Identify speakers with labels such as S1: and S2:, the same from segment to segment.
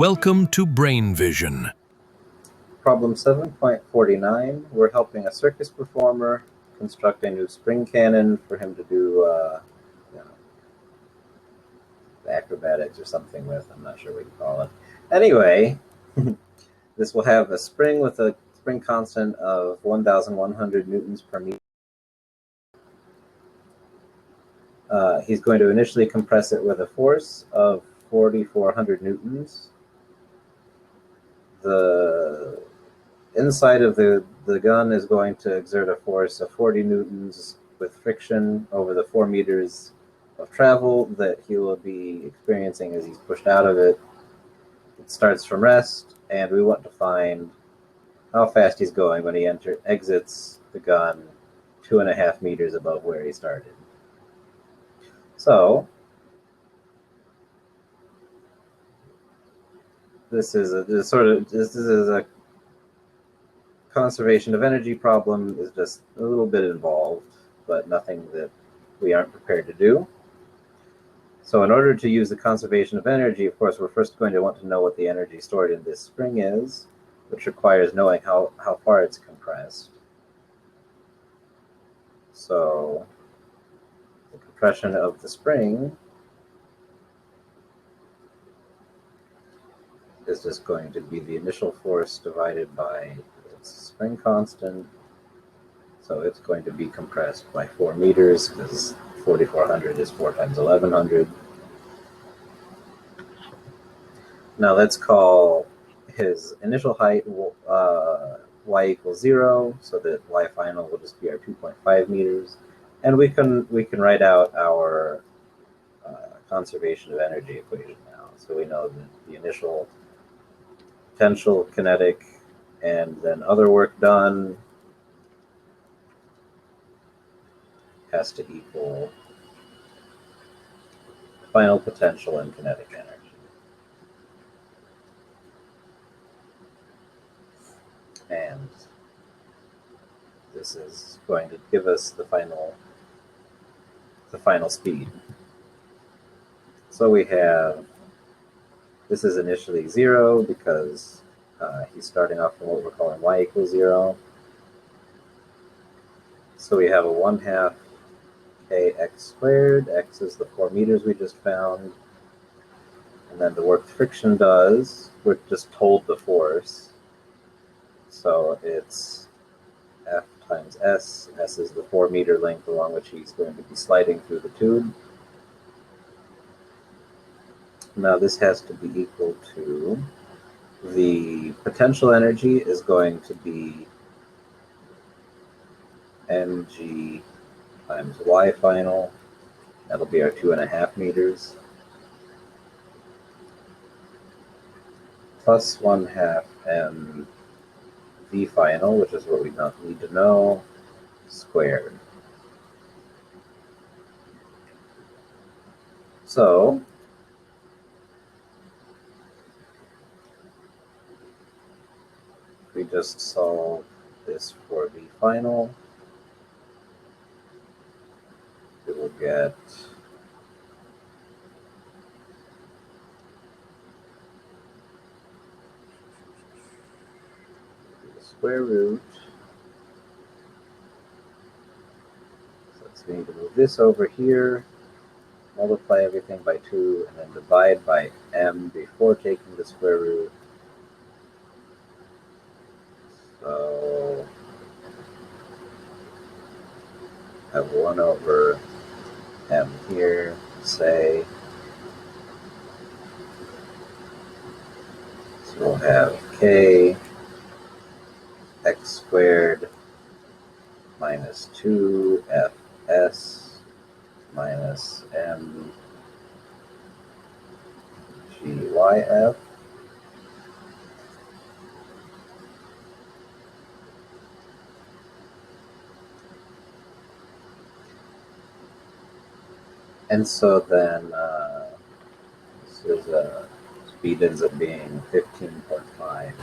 S1: Welcome to Brain Vision.
S2: Problem 7.49, we're helping a circus performer construct a new spring cannon for him to do acrobatics or something with. I'm not sure what you call it. Anyway, this will have a spring with a spring constant of 1,100 newtons per meter. He's going to initially compress it with a force of 4,400 newtons. The inside of the gun is going to exert a force of 40 newtons with friction over the 4 meters of travel that he will be experiencing as he's pushed out of it. It starts from rest, and we want to find how fast he's going when he exits the gun 2.5 meters above where he started. So this is a conservation of energy problem. Is just a little bit involved, but nothing that we aren't prepared to do. So in order to use the conservation of energy, of course, we're first going to want to know what the energy stored in this spring is, which requires knowing how far it's compressed. So the compression of the spring is just going to be the initial force divided by its spring constant. So it's going to be compressed by 4 meters because 4,400 is 4 times 1,100. Now let's call his initial height y equals 0, so that y final will just be our 2.5 meters. And we can write out our conservation of energy equation now. So we know that the initial potential, kinetic, and then other work done has to equal final potential and kinetic energy. And this is going to give us the final speed. So we have, this is initially 0 because he's starting off from what we're calling y equals 0. So we have a 1/2 kx squared. X is the 4 meters we just found. And then the work friction does, we're just told the force. So it's F times S. S is the 4 meter length along which he's going to be sliding through the tube. Now this has to be equal to, the potential energy is going to be mg times y final. That'll be our 2.5 meters. Plus 1/2 m v final, which is what we need to know, squared. So we just solve this for v final. We will get the square root. So we need to move this over here, multiply everything by 2, and then divide by m before taking the square root. So I have 1 over m here, say. So we'll have k x squared minus 2 fs minus m gyf. And so then this is speed ends up being 15.5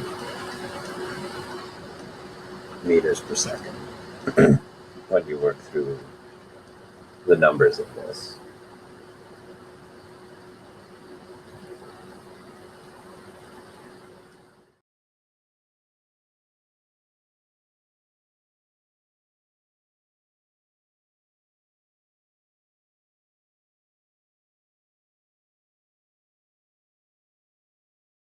S2: meters per second when you work through the numbers of this.